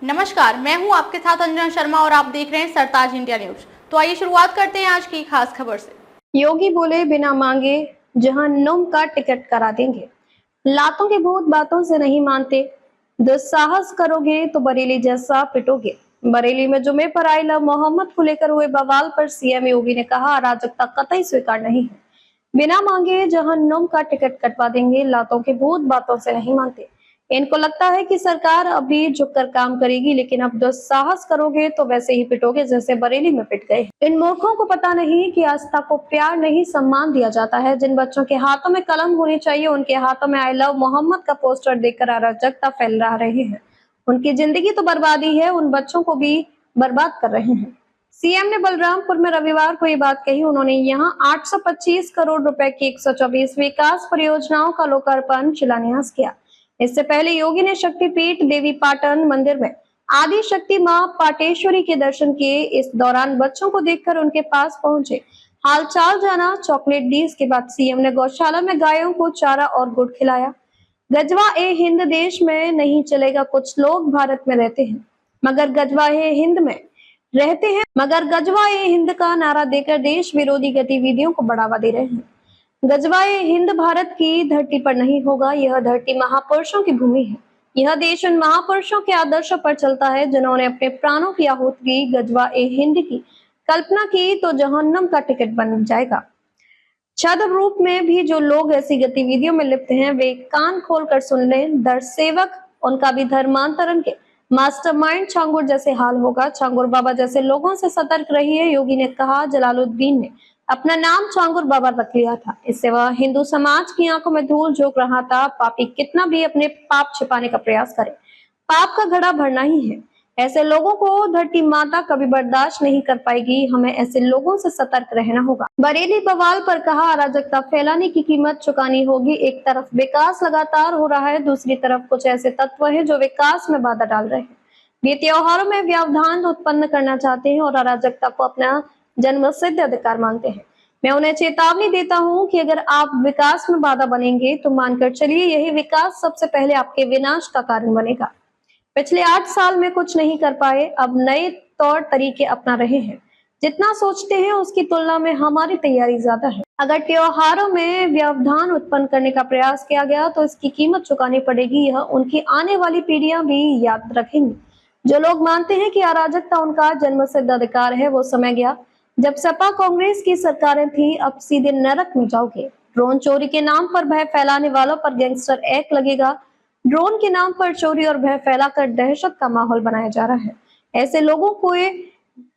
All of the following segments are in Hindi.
नमस्कार, मैं हूं आपके साथ अंजना शर्मा और आप देख रहे हैं सरताज इंडिया न्यूज। तो आइए शुरुआत करते हैं आज की खास खबर से। योगी बोले बिना मांगे जहन्नुम का टिकट करा देंगे। लातों के भूत बातों से नहीं मानते, दुस्साहस करोगे तो बरेली जैसा पिटोगे। बरेली में जुमे पर आई लव मोहम्मद को लेकर हुए बवाल पर सीएम योगी ने कहा, अराजकता कतई स्वीकार नहीं है। बिना मांगे जहन्नुम का टिकट कटवा देंगे, लातों के भूत बातों से नहीं मानते। इनको लगता है कि सरकार अभी झुककर काम करेगी, लेकिन अब दुस्साहस करोगे तो वैसे ही पिटोगे जैसे बरेली में पिट गए। इन मूर्खों को पता नहीं कि आस्था को प्यार नहीं सम्मान दिया जाता है। जिन बच्चों के हाथों में कलम होनी चाहिए, उनके हाथों में आई लव मोहम्मद का पोस्टर देखकर अराजकता फैला रहे हैं। उनकी जिंदगी तो बर्बादी है, उन बच्चों को भी बर्बाद कर रहे हैं। सीएम ने बलरामपुर में रविवार को ये बात कही। उन्होंने यहाँ 825 करोड़ रुपए की 124 विकास परियोजनाओं का लोकार्पण शिलान्यास किया। इससे पहले योगी ने शक्तिपीठ देवी पाटन मंदिर में आदि शक्ति मां पाटेश्वरी के दर्शन किए। इस दौरान बच्चों को देखकर उनके पास पहुंचे, हालचाल जाना, चॉकलेट दी। इसके बाद सीएम ने गौशाला में गायों को चारा और गुड़ खिलाया। गजवा ए हिंद देश में नहीं चलेगा, कुछ लोग भारत में रहते हैं मगर गजवा ए हिंद में रहते हैं, मगर गजवा ए हिंद का नारा देकर देश विरोधी गतिविधियों को बढ़ावा दे रहे हैं। गजवाए हिंद भारत की धरती पर नहीं होगा, यह धरती महापुरुषों की भूमि है। यह देश उन महापुरुषों के आदर्शों पर चलता है जिन्होंने अपने प्राणों की आहुति गजवाए हिंद की कल्पना की तो जहन्नम का टिकट बन जाएगा। छद्म रूप में भी जो लोग ऐसी गतिविधियों में लिप्त हैं, वे कान खोलकर सुन लें। दर सेवक उनका भी धर्मांतरण के मास्टरमाइंड छांगुर जैसे हाल होगा। छांगुर बाबा जैसे लोगों से सतर्क रहिए। योगी ने कहा, जलालुद्दीन ने अपना नाम छांगुर बाबा रख लिया था, इससे वह हिंदू समाज की आंखों में धूल झोंक रहा था। पापी कितना भी अपने पाप छिपाने का प्रयास करे, पाप का घड़ा भरना ही है। ऐसे लोगों को धरती माता कभी बर्दाश्त नहीं कर पाएगी। हमें ऐसे लोगों से सतर्क रहना होगा। बरेली बवाल पर कहा, अराजकता फैलाने की कीमत चुकानी होगी। एक तरफ विकास लगातार हो रहा है, दूसरी तरफ कुछ ऐसे तत्व हैं जो विकास में बाधा डाल रहे हैं। वे त्योहारों में व्यवधान उत्पन्न करना चाहते हैं और अराजकता को अपना जन्मसिद्ध अधिकार मानते हैं। मैं उन्हें चेतावनी देता हूं कि अगर आप विकास में बाधा बनेंगे तो मानकर चलिए यही विकास सबसे पहले आपके विनाश का कारण बनेगा। पिछले 8 साल में कुछ नहीं कर पाए, अब नए तौर तरीके अपना रहे हैं। जितना सोचते हैं उसकी तुलना में हमारी तैयारी ज्यादा है। अगर त्योहारों में व्यवधान उत्पन्न करने का प्रयास किया गया तो इसकी कीमत चुकानी पड़ेगी। यह उनकी आने वाली पीढ़ियां भी याद रखेंगी। जो लोग मानते हैं कि अराजकता उनका जन्मसिद्ध अधिकार है, वो समय गया जब सपा कांग्रेस की सरकारें थी। अब सीधे नरक में जाओगे। ड्रोन चोरी के नाम पर भय फैलाने वालों पर गैंगस्टर एक्ट लगेगा। ड्रोन के नाम पर चोरी और भय फैलाकर दहशत का माहौल बनाया जा रहा है। ऐसे लोगों को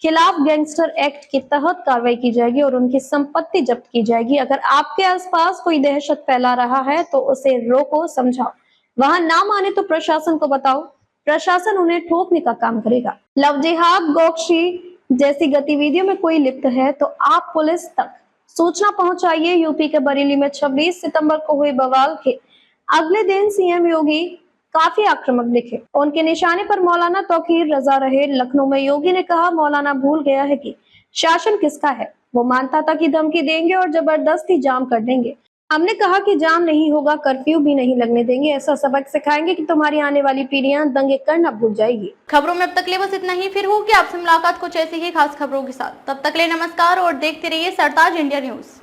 खिलाफ गैंगस्टर एक्ट के तहत कार्रवाई की जाएगी और उनकी संपत्ति जब्त की जाएगी। अगर आपके आसपास कोई दहशत फैला रहा है तो उसे रोको, समझाओ। वहां ना माने तो प्रशासन को बताओ, प्रशासन उन्हें ठोकने का काम करेगा। लव जिहाद, गौकशी जैसी गतिविधियों में कोई लिप्त है तो आप पुलिस तक सूचना पहुंचाइए। यूपी के बरेली में 26 सितंबर को हुए बवाल के अगले दिन सीएम योगी काफी आक्रामक दिखे। उनके निशाने पर मौलाना तौकीर रजा रहे। लखनऊ में योगी ने कहा, मौलाना भूल गया है कि शासन किसका है। वो मानता था कि धमकी देंगे और जबरदस्ती जाम कर देंगे। हमने कहा कि जाम नहीं होगा, कर्फ्यू भी नहीं लगने देंगे। ऐसा सबक सिखाएंगे कि तुम्हारी आने वाली पीढ़ियां दंगे करना भूल जाएगी। खबरों में अब तक ले बस इतना ही। फिर होगी आपसे मुलाकात कुछ ऐसी ही खास खबरों के साथ। तब तक ले नमस्कार और देखते रहिए सरताज इंडिया न्यूज।